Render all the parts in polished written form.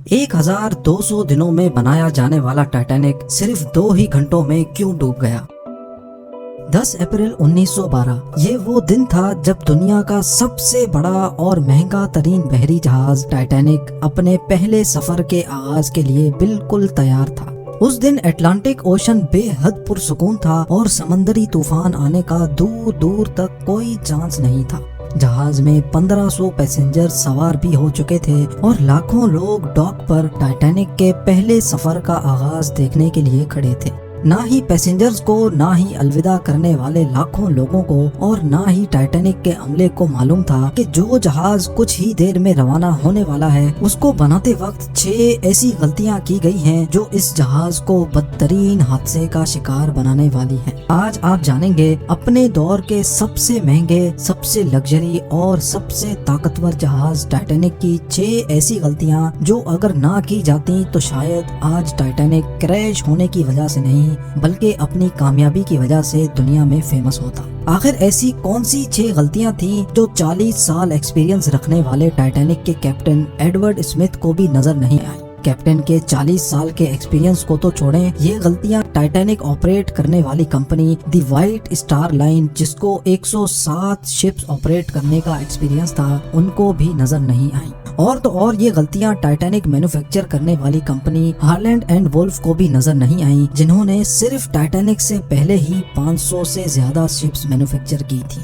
1200 دنوں میں بنایا جانے والا ٹائٹینک صرف 2 ہی گھنٹوں میں کیوں ڈوب گیا؟ 10 اپریل 1912 یہ وہ دن تھا جب دنیا کا سب سے بڑا اور مہنگا ترین بحری جہاز ٹائٹینک اپنے پہلے سفر کے آغاز کے لیے بالکل تیار تھا۔ اس دن اٹلانٹک اوشن بے حد پرسکون تھا اور سمندری طوفان آنے کا دور دور تک کوئی چانس نہیں تھا۔ جہاز میں 1500 پیسنجر سوار بھی ہو چکے تھے اور لاکھوں لوگ ڈاک پر ٹائٹینک کے پہلے سفر کا آغاز دیکھنے کے لیے کھڑے تھے۔ نہ ہی پیسنجرز کو، نہ ہی الوداع کرنے والے لاکھوں لوگوں کو اور نہ ہی ٹائٹینک کے عملے کو معلوم تھا کہ جو جہاز کچھ ہی دیر میں روانہ ہونے والا ہے اس کو بناتے وقت 6 ایسی غلطیاں کی گئی ہیں جو اس جہاز کو بدترین حادثے کا شکار بنانے والی ہیں۔ آج آپ جانیں گے اپنے دور کے سب سے مہنگے، سب سے لگژری اور سب سے طاقتور جہاز ٹائٹینک کی 6 ایسی غلطیاں جو اگر نہ کی جاتی تو شاید آج ٹائٹینک کریش ہونے کی وجہ سے نہیں بلکہ اپنی کامیابی کی وجہ سے دنیا میں فیمس ہوتا۔ آخر ایسی کون سی 6 غلطیاں تھیں جو 40 سال ایکسپیرینس رکھنے والے ٹائٹینک کے کیپٹن ایڈورڈ اسمتھ کو بھی نظر نہیں آئی؟ کیپٹن کے 40 سال کے ایکسپیرینس کو تو چھوڑیں، یہ غلطیاں ٹائٹینک آپریٹ کرنے والی کمپنی دی وائٹ اسٹار لائن جس کو 107 شپس آپریٹ کرنے کا ایکسپیرینس تھا ان کو بھی نظر نہیں آئی۔ اور تو اور یہ غلطیاں ٹائٹینک مینوفیکچر کرنے والی کمپنی ہارلینڈ اینڈ وولف کو بھی نظر نہیں آئیں جنہوں نے صرف ٹائٹینک سے پہلے ہی 500 سے زیادہ شپس مینوفیکچر کی تھی۔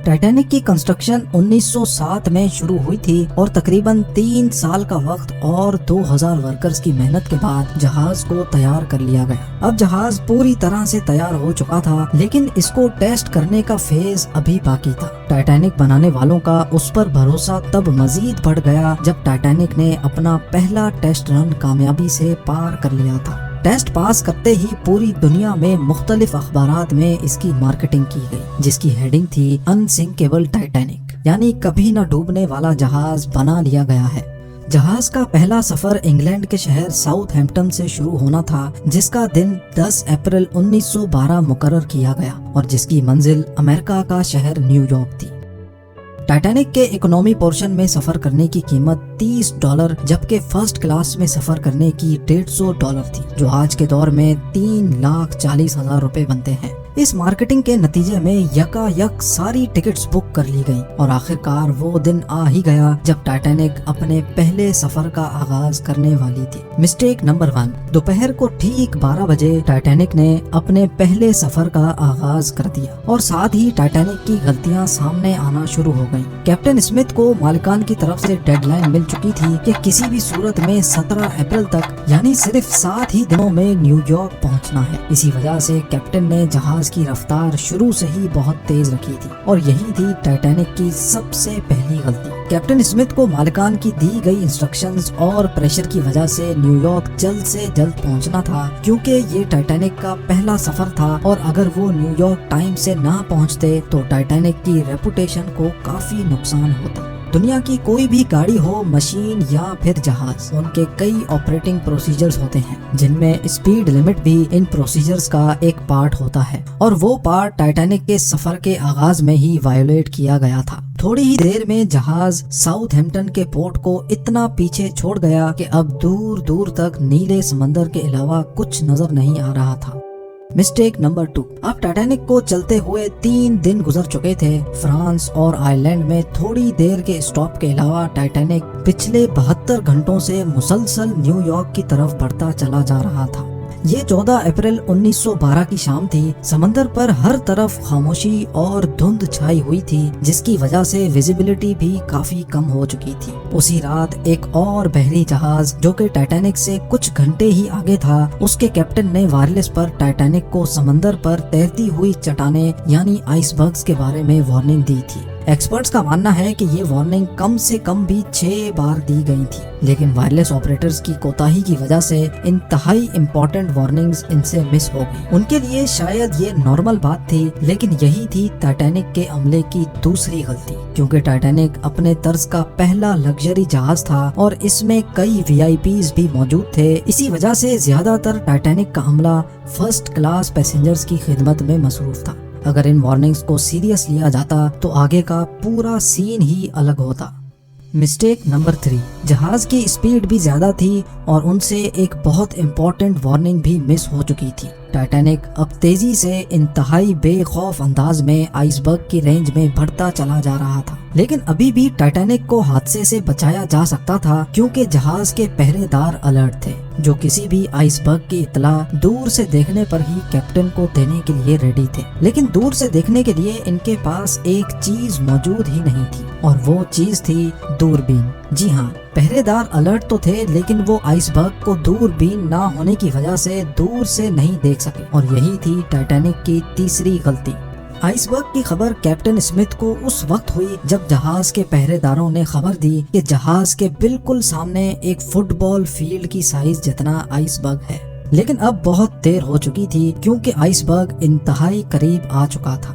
ٹائٹینک کی کنسٹرکشن 1907 میں شروع ہوئی تھی اور تقریباً 3 سال کا وقت اور 2000 ورکرز کی محنت کے بعد جہاز کو تیار کر لیا گیا۔ اب جہاز پوری طرح سے تیار ہو چکا تھا لیکن اس کو ٹیسٹ کرنے کا فیز ابھی باقی تھا۔ ٹائٹینک بنانے والوں کا اس پر بھروسہ تب مزید بڑھ گیا جب ٹائٹینک نے اپنا پہلا ٹیسٹ رن کامیابی سے پار کر لیا تھا۔ ٹیسٹ پاس کرتے ہی پوری دنیا میں مختلف اخبارات میں اس کی مارکیٹنگ کی گئی جس کی ہیڈنگ تھی انسنکیبل ٹائٹینک، یعنی کبھی نہ ڈوبنے والا جہاز بنا لیا گیا ہے۔ جہاز کا پہلا سفر انگلینڈ کے شہر ساؤتھ ہیمپٹن سے شروع ہونا تھا جس کا دن 10 اپریل 1912 مقرر کیا گیا اور جس کی منزل امریکہ کا شہر نیو یارک تھی۔ ٹائٹینک کے اکنومی پورشن میں سفر کرنے کی قیمت $30 جبکہ فرسٹ کلاس میں سفر کرنے کی $150 تھی جو آج کے دور میں 3,40,000 روپے بنتے ہیں۔ اس مارکیٹنگ کے نتیجے میں یکا یک ساری ٹکٹس بک کر لی گئیں اور آخرکار وہ دن آ ہی گیا جب ٹائٹینک اپنے پہلے سفر کا آغاز کرنے والی تھی۔ مسٹیک نمبر 1، دوپہر کو ٹھیک 12 بجے ٹائٹینک نے اپنے پہلے سفر کا آغاز کر دیا اور ساتھ ہی ٹائٹینک کی غلطیاں سامنے آنا شروع ہو گئیں۔ کیپٹن اسمتھ کو مالکان کی طرف سے ڈیڈ لائن مل چکی تھی کہ کسی بھی صورت میں 17 اپریل تک یعنی صرف 7 ہی دنوں میں نیو یارک پہنچنا ہے۔ اسی وجہ سے کیپٹن نے جہاز کی رفتار شروع سے ہی بہت تیز رکھی تھی اور یہی تھی ٹائٹینک کی سب سے پہلی غلطی۔ کیپٹن اسمتھ کو مالکان کی دی گئی انسٹرکشنز اور پریشر کی وجہ سے نیو یارک جلد سے جلد پہنچنا تھا کیونکہ یہ ٹائٹینک کا پہلا سفر تھا اور اگر وہ نیو یارک ٹائم سے نہ پہنچتے تو ٹائٹینک کی ریپوٹیشن کو کافی نقصان ہوتا۔ دنیا کی کوئی بھی گاڑی ہو، مشین یا پھر جہاز، ان کے کئی آپریٹنگ پروسیجرز ہوتے ہیں جن میں اسپیڈ لمٹ بھی ان پروسیجرز کا ایک پارٹ ہوتا ہے اور وہ پارٹ ٹائٹینک کے سفر کے آغاز میں ہی وائلیٹ کیا گیا تھا۔ تھوڑی ہی دیر میں جہاز ساؤتھ ہیمپٹن کے پورٹ کو اتنا پیچھے چھوڑ گیا کہ اب دور دور تک نیلے سمندر کے علاوہ کچھ نظر نہیں آ رہا تھا۔ مسٹیک نمبر 2، اب ٹائٹینک کو چلتے ہوئے 3 دن گزر چکے تھے۔ فرانس اور آئرلینڈ میں تھوڑی دیر کے اسٹاپ کے علاوہ ٹائٹینک پچھلے 72 گھنٹوں سے مسلسل نیو یارک کی طرف بڑھتا چلا جا رہا تھا۔ یہ 14 اپریل 1912 کی شام تھی۔ سمندر پر ہر طرف خاموشی اور دھند چھائی ہوئی تھی جس کی وجہ سے ویزیبلٹی بھی کافی کم ہو چکی تھی۔ اسی رات ایک اور بحری جہاز جو کہ ٹائٹینک سے کچھ گھنٹے ہی آگے تھا، اس کے کیپٹن نے وائرلیس پر ٹائٹینک کو سمندر پر تیرتی ہوئی چٹانیں یعنی آئس برگز کے بارے میں وارننگ دی تھی۔ ایکسپرٹس کا ماننا ہے کہ یہ وارننگ کم سے کم بھی 6 بار دی گئی تھی لیکن وائرلیس آپریٹرز کی کوتاہی کی وجہ سے انتہائی امپورٹنٹ وارننگز ان سے مس ہو گئی۔ ان کے لیے شاید یہ نارمل بات تھی لیکن یہی تھی ٹائٹینک کے عملے کی دوسری غلطی، کیونکہ ٹائٹینک اپنے طرز کا پہلا لگژری جہاز تھا اور اس میں کئی VIPs بھی موجود تھے۔ اسی وجہ سے زیادہ تر ٹائٹینک کا عملہ فرسٹ کلاس پیسنجرز کی خدمت میں مصروف تھا۔ اگر ان وارننگز کو سیریس لیا جاتا تو آگے کا پورا سین ہی الگ ہوتا۔ مسٹیک نمبر 3، جہاز کی اسپیڈ بھی زیادہ تھی اور ان سے ایک بہت امپورٹنٹ وارننگ بھی مس ہو چکی تھی۔ ٹائٹینک اب تیزی سے انتہائی بے خوف انداز میں آئس برگ کی رینج میں بڑھتا چلا جا رہا تھا، لیکن ابھی بھی ٹائٹینک کو حادثے سے بچایا جا سکتا تھا کیونکہ جہاز کے پہرے دار الرٹ تھے جو کسی بھی آئس برگ کی اطلاع دور سے دیکھنے پر ہی کیپٹن کو دینے کے لیے ریڈی تھے۔ لیکن دور سے دیکھنے کے لیے ان کے پاس ایک چیز موجود ہی نہیں تھی اور وہ چیز تھی دوربین۔ جی ہاں، پہرے دار الرٹ تو تھے لیکن وہ آئس برگ کو دوربین نہ ہونے کی وجہ سے دور سے نہیں دیکھ سکے، اور یہی تھی ٹائٹینک کی تیسری غلطی۔ آئس برگ کی خبر کیپٹن اسمتھ کو اس وقت ہوئی جب جہاز کے پہرے داروں نے خبر دی کہ جہاز کے بالکل سامنے ایک فٹ بال فیلڈ کی سائز جتنا آئس برگ ہے، لیکن اب بہت دیر ہو چکی تھی کیونکہ آئس برگ انتہائی قریب آ چکا تھا۔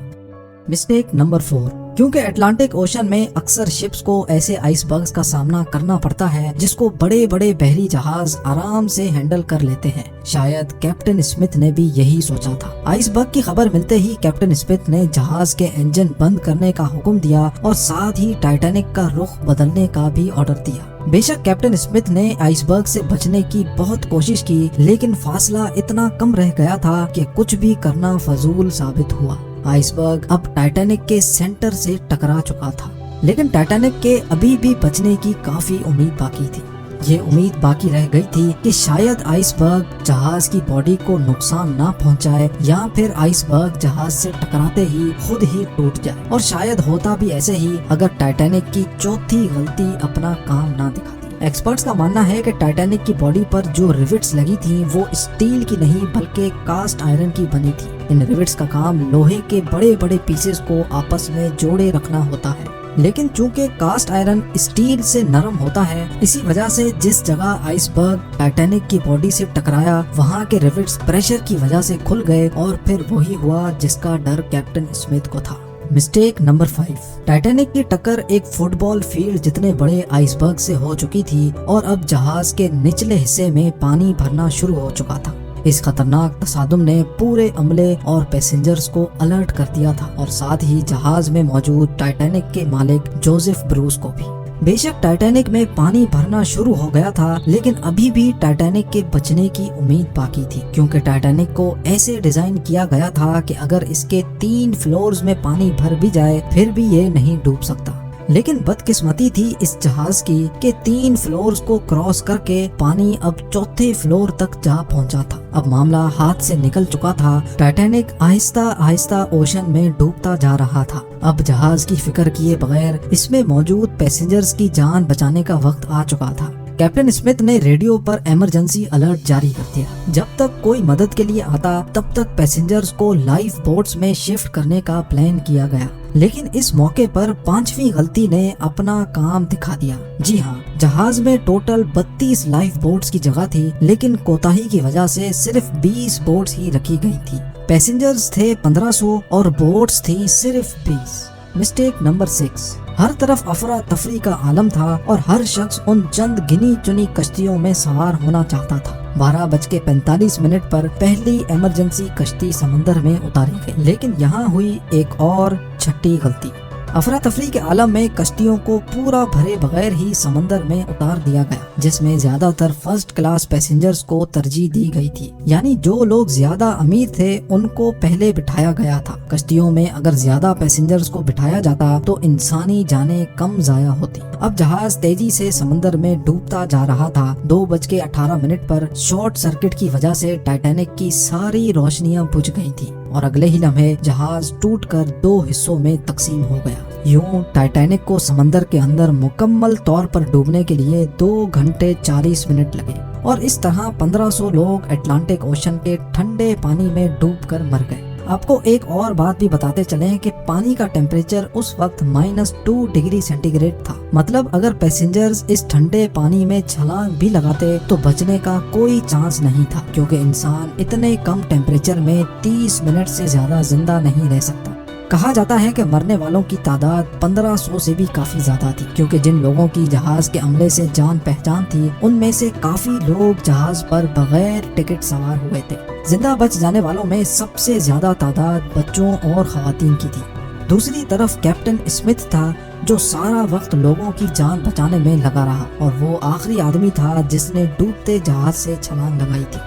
مسٹیک نمبر 4، کیونکہ اٹلانٹک اوشن میں اکثر شپس کو ایسے آئس برگز کا سامنا کرنا پڑتا ہے جس کو بڑے بڑے بحری جہاز آرام سے ہینڈل کر لیتے ہیں، شاید کیپٹن اسمتھ نے بھی یہی سوچا تھا۔ آئس برگ کی خبر ملتے ہی کیپٹن اسمتھ نے جہاز کے انجن بند کرنے کا حکم دیا اور ساتھ ہی ٹائٹینک کا رخ بدلنے کا بھی آرڈر دیا۔ بے شک کیپٹن اسمتھ نے آئس برگ سے بچنے کی بہت کوشش کی، لیکن فاصلہ اتنا کم رہ گیا تھا کہ کچھ بھی کرنا فضول ثابت ہوا۔ آئس برگ اب ٹائٹینک کے سینٹر سے ٹکرا چکا تھا، لیکن ٹائٹینک کے ابھی بھی بچنے کی کافی امید باقی تھی۔ یہ امید باقی رہ گئی تھی کہ شاید آئس برگ جہاز کی باڈی کو نقصان نہ پہنچائے یا پھر آئس برگ جہاز سے ٹکراتے ہی خود ہی ٹوٹ جائے، اور شاید ہوتا بھی ایسے ہی اگر ٹائٹینک کی چوتھی غلطی اپنا کام نہ دکھاتی۔ ایکسپرٹس کا ماننا ہے کہ ٹائٹینک کی باڈی پر جو ریوٹس لگی تھیں وہ اسٹیل کی نہیں بلکہ کاسٹ آئرن کی بنی تھی۔ ان ریوٹس کا کام لوہے کے بڑے بڑے پیسز کو آپس میں جوڑے رکھنا ہوتا ہے، لیکن چونکہ کاسٹ آئرن اسٹیل سے نرم ہوتا ہے، اسی وجہ سے جس جگہ آئس برگ ٹائٹینک کی باڈی سے ٹکرایا وہاں کے ریوٹس پریشر کی وجہ سے کھل گئے، اور پھر وہی ہوا جس کا ڈر کیپٹن اسمتھ کو تھا۔ مسٹیک نمبر 5، ٹائٹینک کی ٹکر ایک فٹ بال فیلڈ جتنے بڑے آئس برگ سے ہو چکی تھی اور اب جہاز کے نچلے حصے میں پانی بھرنا شروع ہو چکا تھا۔ اس خطرناک تصادم نے پورے عملے اور پیسنجرز کو الرٹ کر دیا تھا، اور ساتھ ہی جہاز میں موجود ٹائٹینک کے مالک جوزف بروس کو بھی۔ بے شک ٹائٹینک میں پانی بھرنا شروع ہو گیا تھا، لیکن ابھی بھی ٹائٹینک کے بچنے کی امید باقی تھی، کیونکہ ٹائٹینک کو ایسے ڈیزائن کیا گیا تھا کہ اگر اس کے 3 فلورز میں پانی بھر بھی جائے پھر بھی یہ نہیں ڈوب سکتا۔ لیکن بدقسمتی تھی اس جہاز کی کہ 3 فلورز کو کراس کر کے پانی اب 4تھے فلور تک جا پہنچا تھا۔ اب معاملہ ہاتھ سے نکل چکا تھا، ٹائٹینک آہستہ آہستہ اوشن میں ڈوبتا جا رہا تھا۔ اب جہاز کی فکر کیے بغیر اس میں موجود پیسنجرز کی جان بچانے کا وقت آ چکا تھا۔ کیپٹن اسمتھ نے ریڈیو پر ایمرجنسی الرٹ جاری کر دیا۔ جب تک کوئی مدد کے لیے آتا تب تک پیسنجرز کو لائف بوٹس میں شفٹ کرنے کا پلان کیا گیا، لیکن اس موقع پر 5ویں غلطی نے اپنا کام دکھا دیا۔ جی ہاں، جہاز میں ٹوٹل 32 لائف بوٹس کی جگہ تھی، لیکن کوتاہی کی وجہ سے صرف 20 بوٹس ہی رکھی گئی تھی۔ پیسنجرز تھے 1500 اور بوٹس تھی صرف 20۔ مسٹیک نمبر 6، ہر طرف افراتفری کا عالم تھا اور ہر شخص ان چند گنی چنی کشتیوں میں سوار ہونا چاہتا تھا۔ 12:45 پر پہلی ایمرجنسی کشتی سمندر میں اتاری گئی، لیکن یہاں ہوئی ایک اور چھٹی غلطی۔ افراتفری کے عالم میں کشتیوں کو پورا بھرے بغیر ہی سمندر میں اتار دیا گیا، جس میں زیادہ تر فرسٹ کلاس پیسنجرز کو ترجیح دی گئی تھی، یعنی جو لوگ زیادہ امیر تھے ان کو پہلے بٹھایا گیا تھا۔ کشتیوں میں اگر زیادہ پیسنجرز کو بٹھایا جاتا تو انسانی جانیں کم ضائع ہوتی۔ اب جہاز تیزی سے سمندر میں ڈوبتا جا رہا تھا۔ 2:18 پر شارٹ سرکٹ کی وجہ سے ٹائٹینک کی ساری روشنیاں بجھ گئی تھیں اور اگلے ہی لمحے جہاز ٹوٹ کر 2 حصوں میں تقسیم ہو گیا۔ یوں ٹائٹینک کو سمندر کے اندر مکمل طور پر ڈوبنے کے لیے 2 گھنٹے 40 منٹ لگے، اور اس طرح 1500 لوگ اٹلانٹک اوشن کے ٹھنڈے پانی میں ڈوب کر مر گئے۔ آپ کو ایک اور بات بھی بتاتے چلیں کہ پانی کا ٹیمپریچر اس وقت -2 ڈگری سینٹی گریڈ تھا، مطلب اگر پیسنجرز اس ٹھنڈے پانی میں چھلانگ بھی لگاتے تو بچنے کا کوئی چانس نہیں تھا، کیونکہ انسان اتنے کم ٹیمپریچر میں 30 منٹ سے زیادہ زندہ نہیں رہ سکتا۔ کہا جاتا ہے کہ مرنے والوں کی تعداد 1500 سے بھی کافی زیادہ تھی، کیونکہ جن لوگوں کی جہاز کے عملے سے جان پہچان تھی ان میں سے کافی لوگ جہاز پر بغیر ٹکٹ سوار ہوئے تھے۔ زندہ بچ جانے والوں میں سب سے زیادہ تعداد بچوں اور خواتین کی تھی۔ دوسری طرف کیپٹن اسمتھ تھا جو سارا وقت لوگوں کی جان بچانے میں لگا رہا، اور وہ آخری آدمی تھا جس نے ڈوبتے جہاز سے چھلانگ لگائی تھی۔